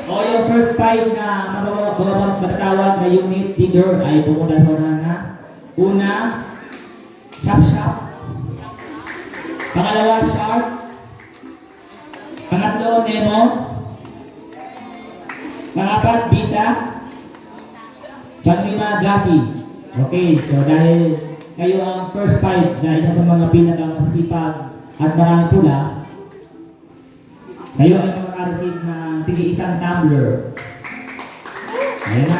O yung first five na matatawag na unit leader ay pumunta sa unahan na. Una, shop. Pangalawa, sharp. Pangatlo, Nemo. Pangapat, Bita. Panglima, Gapi. Okay, so dahil kayo ang first five na isa sa mga pinakamasasipag at marami pula, kayo ay makaka-receive ng tigi-isang tumbler. Ayan na.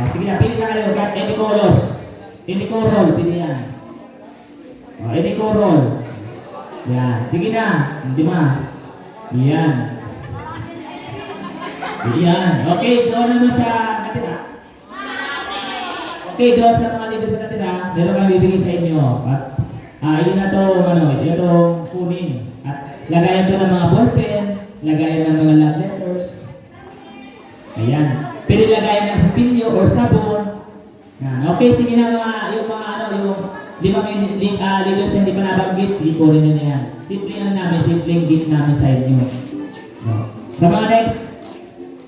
Sige na, pili na kayo. Any colors. Any color, pili yan. Any color. Yan. Sige na. Hindi ma. Yan. Yan. Okay, doon naman sa natira. Okay, doon sa mga dito sa natira, meron kami bibigay sa inyo. At yun na to, yun na to kunin. At lagayan to ng mga ballpen, lagayan ng mga love letters. Ayan. Pwede lagayan ng sapilyo or sabon. Yan. Okay, sige na yung limang leaders na hindi pa nabanggit, sige ko rin nyo na yan. Simpleng simpleng gift namin sa inyo. No. Sa mga next,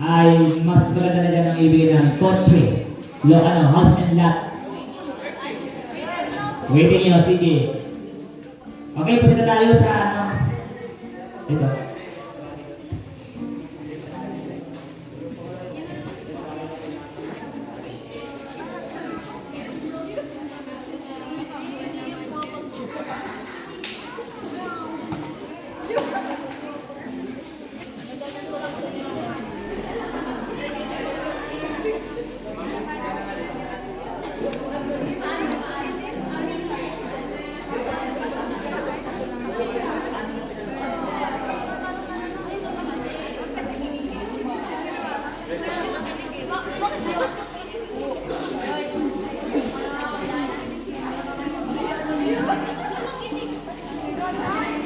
ay mas maganda na dyan ang ibigay namin. Kotse. House and lot. Waiting nyo, sige. Okay, pusita tayo sa ito.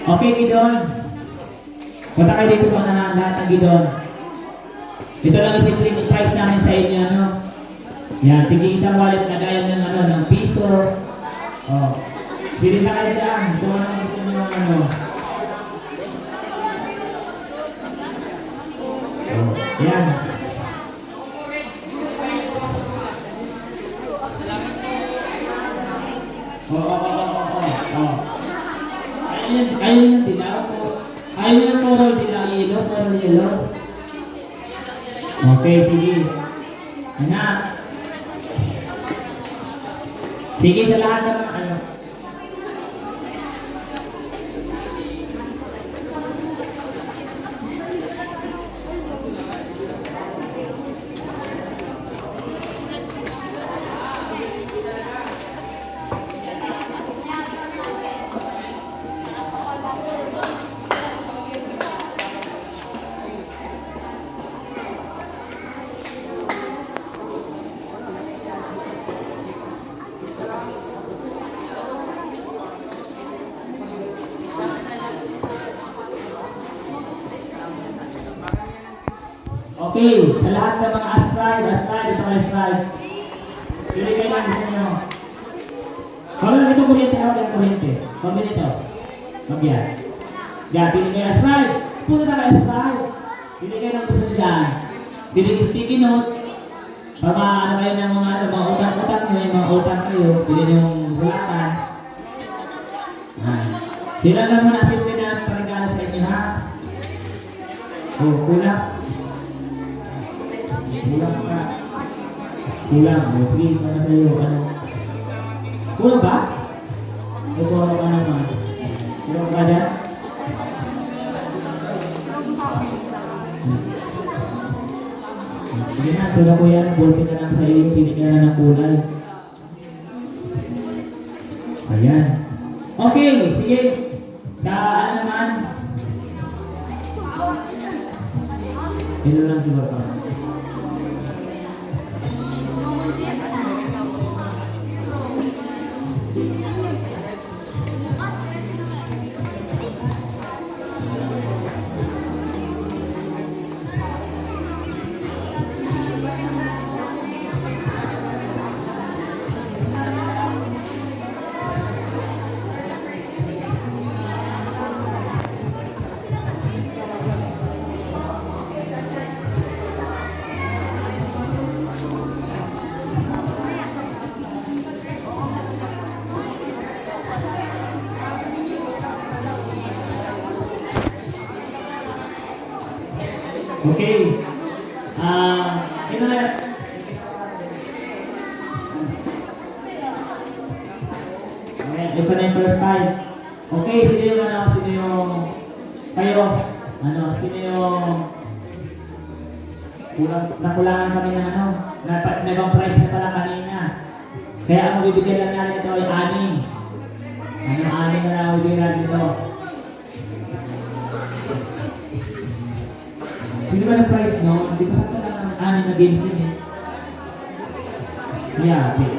Okay, Gidon. Punta kayo dito sa unahan, lahat ng Gidon. Ito lang ang simple price namin sa inyo, ano? Yan, tigil isang wallet na gaya ng piso. Oh. Pili na kayo dyan, kung ano gusto nyo ano. Oh, yan. Ayaw ng dilaw po. Ayaw ng coral dilaw, yellow. Okay, sige. Anak. Sige sa lahat ng ano. Okay, sa lahat ng mga ascribe, ito kayo ascribe. Pili kayo lang gusto nyo. Kung lang itong kuryente, hawag yung kuryente. Kung ganito, magyan. Diyan, pili kayo ascribe. Punta na kayo ascribe. Pili kayo lang gusto nyo dyan. Pili kayo sticky note. Para ano kayo ng mga utang-utang nyo, yung mga utang kayo. Pili nyo yung sulatan. Sila lang muna simple na parigalo sa inyo, ha? Kulang. Kulang ka. Kulang. Sige, para sa iyo. Kulang ba? Kulang ka naman. Kulang ka dyan? Sige na, tula ko yan. Ballpen na lang sa iyo. Pili ka na ng kulay. Ayan. Okay, sige. Sa ano naman? Ito lang siguro pa. Okay. Sino na? Okay, ito na yung first time. Okay, sino yung kayo, sino yung nakulangan kami ng nagpang price na pala kanina. Kaya ang mabibigyan lang natin ito ay 6. 6 na lang mabibigyan natin ito. Sino ba nag-price no? Hindi pa sa lang ng 6 na games yun eh. Yeah, okay.